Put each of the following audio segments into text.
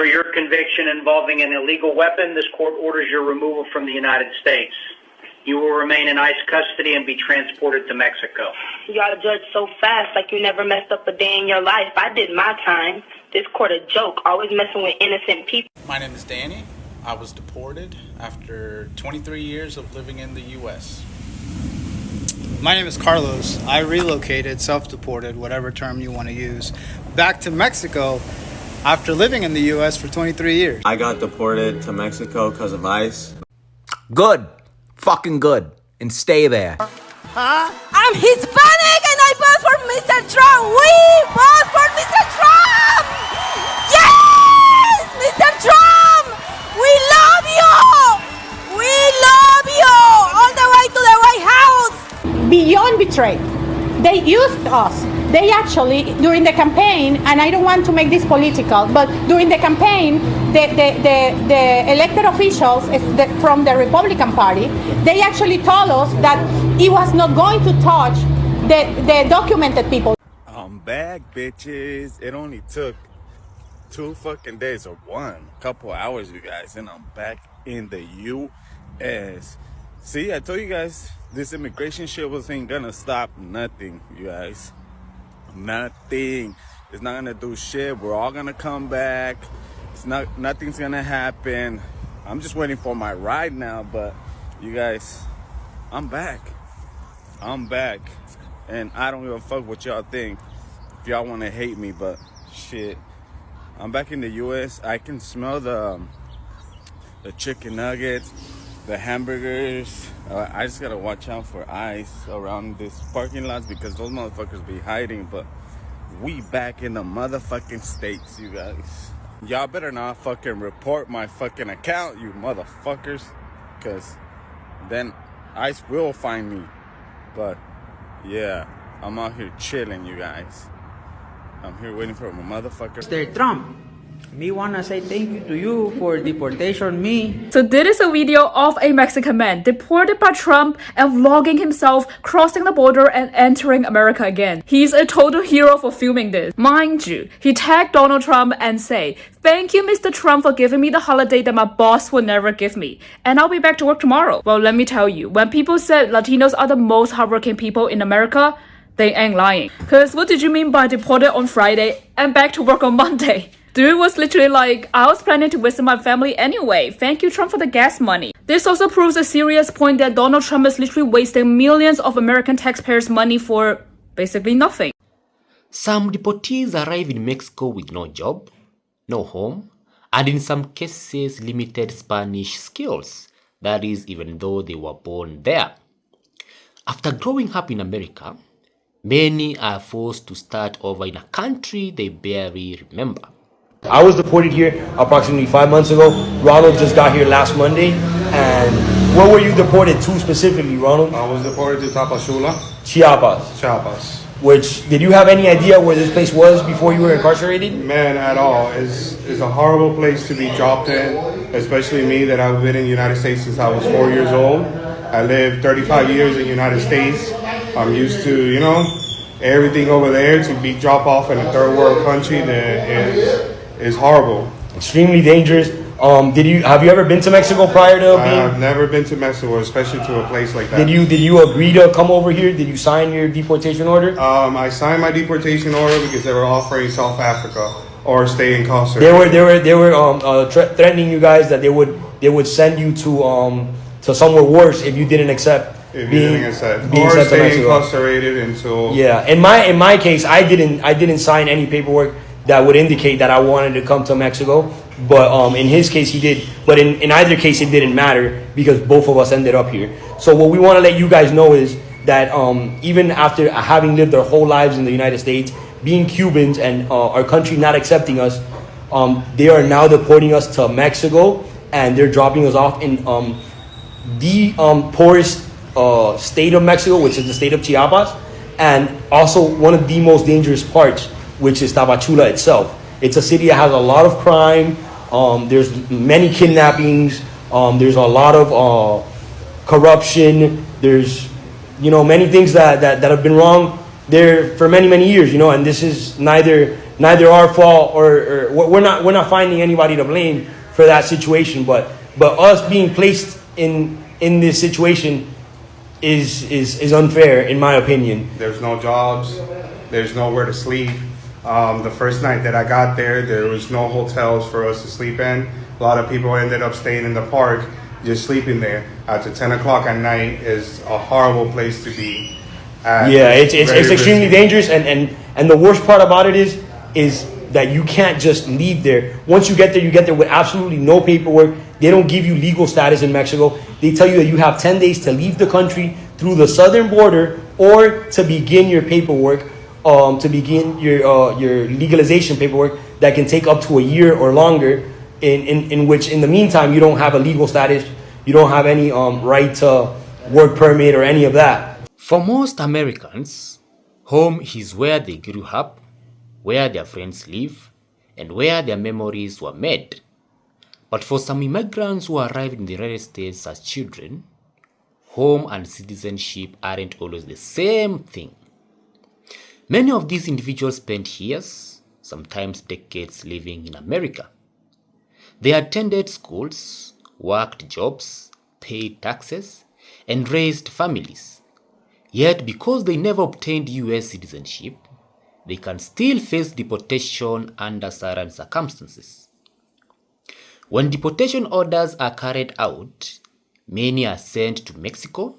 For your conviction involving an illegal weapon, this court orders your removal from the United States. You will remain in ICE custody and be transported to Mexico. You gotta judge so fast, like you never messed up a day in your life. I did my time. This court a joke, always messing with innocent people. My name is Danny. I was deported after 23 years of living in the U.S. My name is Carlos. I relocated, self-deported, whatever term you want to use, back to Mexico after living in the U.S. for 23 years. I got deported to Mexico because of ICE. Good. Fucking good. And stay there. I'm Hispanic and I vote for Mr. Trump. We vote for Mr. Trump. Yes, Mr. Trump. We love you. We love you. All the way to the White House. Beyond betrayed. They used us. They actually, during the campaign, and I don't want to make this political, but during the campaign, the elected officials from the Republican Party, they actually told us that it was not going to touch the documented people. I'm back, bitches. It only took 2 fucking days or a couple hours, you guys, and I'm back in the U.S. See, I told you guys, this immigration shit wasn't gonna stop nothing, you guys. Nothing. It's not gonna do shit. We're all gonna come back. Nothing's gonna happen. I'm just waiting for my ride now, but you guys, I'm back. I'm back. And I don't give a fuck what y'all think. If y'all wanna hate me, but shit. I'm back in the US. I can smell the chicken nuggets, the hamburgers. I just gotta watch out for ICE around this parking lot because those motherfuckers be hiding. But we back in the motherfucking States, you guys. Y'all better not fucking report my fucking account, you motherfuckers, because then ICE will find me. But yeah, I'm out here chilling, you guys. I'm here waiting for my motherfucker. Mr. Trump, me wanna say thank you to you for deportation me. So this is a video of a Mexican man deported by Trump and vlogging himself crossing the border and entering America again. He's a total hero for filming this. Mind you, he tagged Donald Trump and say, "Thank you, Mr. Trump, for giving me the holiday that my boss would never give me. And I'll be back to work tomorrow." Well, let me tell you, when people said Latinos are the most hardworking people in America, they ain't lying. Cause what did you mean by deported on Friday and back to work on Monday? Dude was literally like, I was planning to visit my family anyway. Thank you, Trump, for the gas money. This also proves a serious point that Donald Trump is literally wasting millions of American taxpayers' money for basically nothing. Some deportees arrive in Mexico with no job, no home, and in some cases limited Spanish skills. That is, even though they were born there. After growing up in America, many are forced to start over in a country they barely remember. I was deported here approximately 5 months ago. Ronald just got here last Monday. And where were you deported to specifically, Ronald? I was deported to Tapachula. Chiapas. Which, did you have any idea where this place was before you were incarcerated? Man, at all. It's a horrible place to be dropped in, especially me that I've been in the United States since I was 4 years old. I lived 35 years in the United States. I'm used to, you know, everything over there. To be dropped off in a third world country that is horrible. Extremely dangerous. Have you ever been to Mexico prior to being? I've never been to Mexico, especially to a place like that. Did you agree to come over here? Did you sign your deportation order? I signed my deportation order because they were offering South Africa or stay incarcerated. They were threatening you guys that they would send you to somewhere worse if you didn't accept. Being or stay incarcerated until. Yeah, in my case, I didn't sign any paperwork that would indicate that I wanted to come to Mexico. But in his case, he did. But in either case, it didn't matter because both of us ended up here. So what we want to let you guys know is that even after having lived our whole lives in the United States, being Cubans and our country not accepting us, they are now deporting us to Mexico, and they're dropping us off in the poorest state of Mexico, which is the state of Chiapas, and also one of the most dangerous parts, which is Tapachula itself. It's a city that has a lot of crime. There's many kidnappings. There's a lot of corruption. There's, many things that have been wrong there for many, many years, and this is neither neither our fault or we're not finding anybody to blame for that situation. But us being placed in this situation is unfair, in my opinion. There's no jobs. There's nowhere to sleep. The first night that I got there was no hotels for us to sleep in. A lot of people ended up staying in the park, just sleeping there. After 10 o'clock at night is a horrible place to be at. Yeah, it's extremely risky. dangerous, and the worst part about it is that you can't just leave there. Once you get there with absolutely no paperwork. They don't give you legal status in Mexico. They tell you that you have 10 days to leave the country through the southern border or to begin your paperwork, to begin your legalization paperwork that can take up to a year or longer, in which in the meantime you don't have a legal status, you don't have any right to work permit or any of that. For most Americans, home is where they grew up, where their friends live, and where their memories were made. But for some immigrants who arrived in the United States as children, home and citizenship aren't always the same thing. Many of these individuals spent years, sometimes decades, living in America. They attended schools, worked jobs, paid taxes, and raised families. Yet, because they never obtained US citizenship, they can still face deportation under certain circumstances. When deportation orders are carried out, many are sent to Mexico,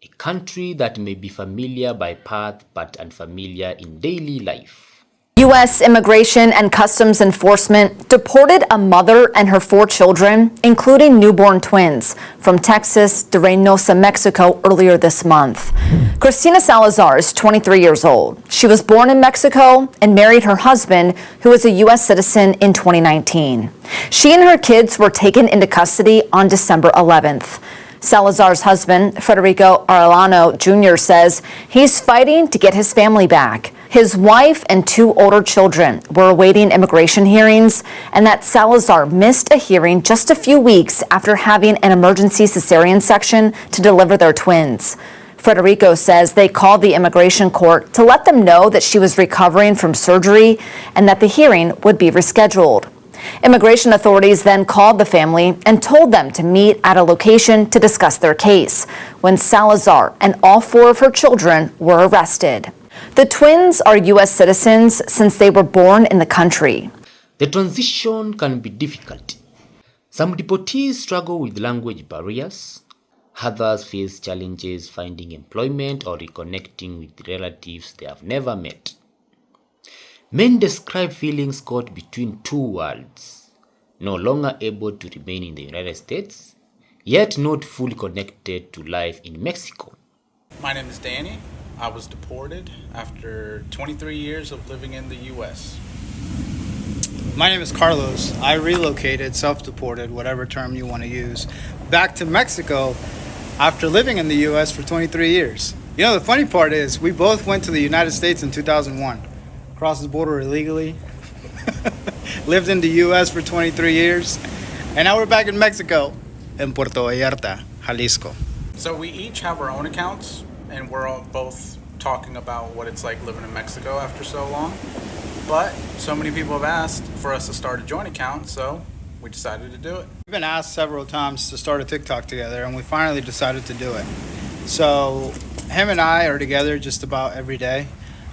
a country that may be familiar by birth but unfamiliar in daily life. U.S. Immigration and Customs Enforcement deported a mother and her 4 children, including newborn twins, from Texas to Reynosa, Mexico earlier this month. Cristina Salazar is 23 years old. She was born in Mexico and married her husband, who is a U.S. citizen, in 2019. She and her kids were taken into custody on December 11th. Salazar's husband, Federico Arellano Jr., says he's fighting to get his family back. His wife and 2 older children were awaiting immigration hearings, and that Salazar missed a hearing just a few weeks after having an emergency cesarean section to deliver their twins. Federico says they called the immigration court to let them know that she was recovering from surgery and that the hearing would be rescheduled. Immigration authorities then called the family and told them to meet at a location to discuss their case, when Salazar and all 4 of her children were arrested. The twins are U.S. citizens since they were born in the country. The transition can be difficult. Some deportees struggle with language barriers. Others face challenges finding employment or reconnecting with relatives they have never met. Many describe feelings caught between 2 worlds, no longer able to remain in the United States, yet not fully connected to life in Mexico. My name is Danny. I was deported after 23 years of living in the U.S. My name is Carlos. I relocated, self-deported, whatever term you want to use, back to Mexico after living in the U.S. for 23 years. You know, the funny part is we both went to the United States in 2001, crossed the border illegally, lived in the U.S. for 23 years, and now we're back in Mexico, in Puerto Vallarta, Jalisco. So we each have our own accounts, and we're all both talking about what it's like living in Mexico after so long. But so many people have asked for us to start a joint account, so we decided to do it. We've been asked several times to start a TikTok together, and we finally decided to do it. So him and I are together just about every day.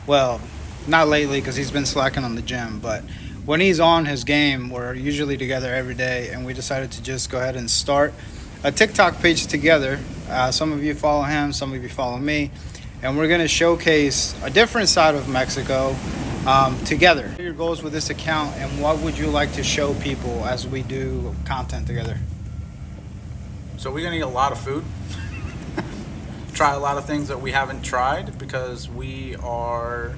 Well, not lately because he's been slacking on the gym, but when he's on his game, we're usually together every day, and we decided to just go ahead and start a TikTok page together. Some of you follow him, some of you follow me, and we're going to showcase a different side of Mexico together. What are your goals with this account, and what would you like to show people as we do content together? So we're going to eat a lot of food, try a lot of things that we haven't tried because we are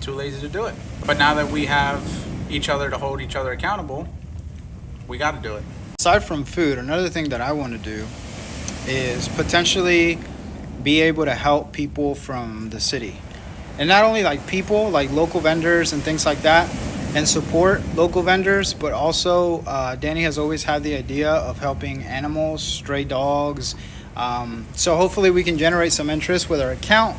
too lazy to do it. But now that we have each other to hold each other accountable, we got to do it. Aside from food, another thing that I want to do is potentially be able to help people from the city. And not only like people, like local vendors and things like that, and support local vendors, but also Danny has always had the idea of helping animals, stray dogs. So hopefully we can generate some interest with our account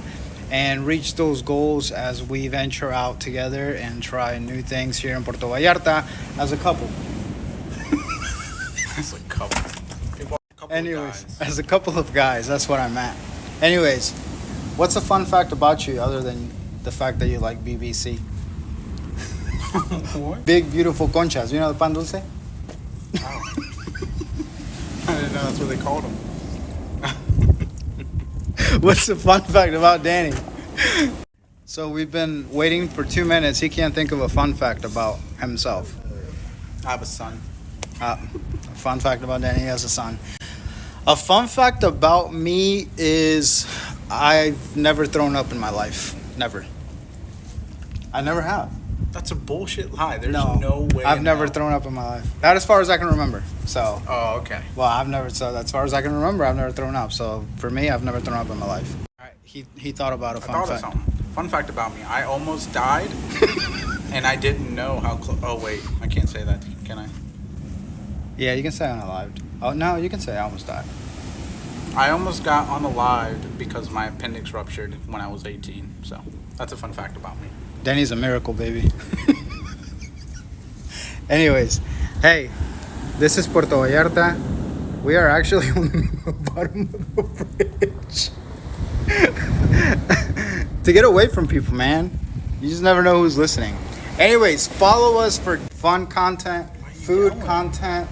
and reach those goals as we venture out together and try new things here in Puerto Vallarta as a couple. It's a couple. Anyways, as a couple of guys, that's what I meant. Anyways, what's a fun fact about you other than the fact that you like BBC? What? Big, beautiful conchas. You know the pan dulce? I didn't know that's what they called them. What's the fun fact about Danny? So we've been waiting for 2 minutes. He can't think of a fun fact about himself. I have a son. A fun fact about Danny, he has a son. A fun fact about me is I've never thrown up in my life. Never. I never have. That's a bullshit lie. There's no way. I've never thrown up in my life. Not as far as I can remember. So. Oh, okay. Well, so as far as I can remember, I've never thrown up. So for me, I've never thrown up in my life. All right. He thought about a fun fact. Fun fact about me. I almost died, and I didn't know how close. Oh, wait. I can't say that. Can I? Yeah, you can say unalived. Oh, no, you can say I almost died. I almost got unalived because my appendix ruptured when I was 18. So that's a fun fact about me. Danny's a miracle, baby. Anyways, hey, this is Puerto Vallarta. We are actually on the bottom of the bridge. To get away from people, man. You just never know who's listening. Anyways, follow us for fun content, food content.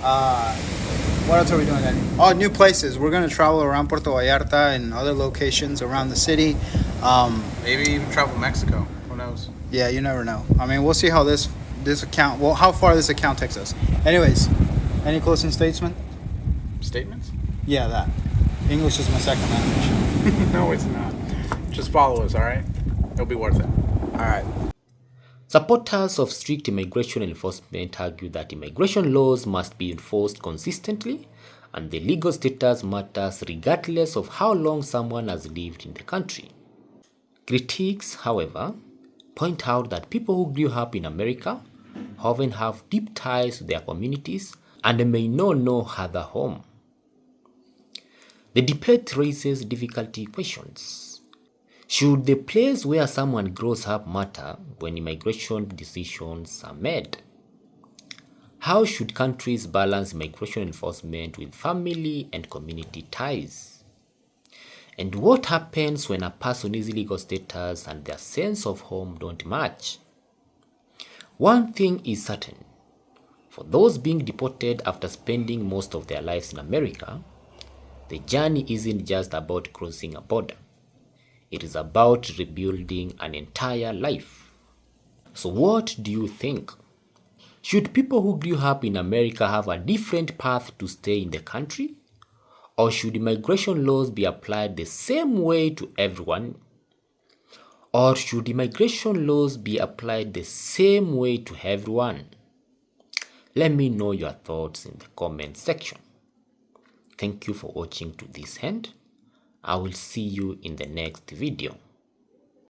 What else are we doing, Danny? Oh, new places. We're going to travel around Puerto Vallarta and other locations around the city. Maybe even travel Mexico. Who knows? Yeah, you never know. I mean, we'll see how this account, well, how far this account takes us. Anyways, any closing statements? Statements? Yeah, that. English is my second language. No, it's not. Just follow us, all right? It'll be worth it. All right. Supporters of strict immigration enforcement argue that immigration laws must be enforced consistently and the legal status matters regardless of how long someone has lived in the country. Critics, however, point out that people who grew up in America often have deep ties to their communities and may not know other home. The debate raises difficult questions. Should the place where someone grows up matter when immigration decisions are made? How should countries balance immigration enforcement with family and community ties? And what happens when a person's legal status and their sense of home don't match? One thing is certain. For those being deported after spending most of their lives in America, the journey isn't just about crossing a border. It is about rebuilding an entire life. So what do you think? Should people who grew up in America have a different path to stay in the country? Or should immigration laws be applied the same way to everyone? Or should immigration laws be applied the same way to everyone? Let me know your thoughts in the comment section. Thank you for watching to this end. I will see you in the next video.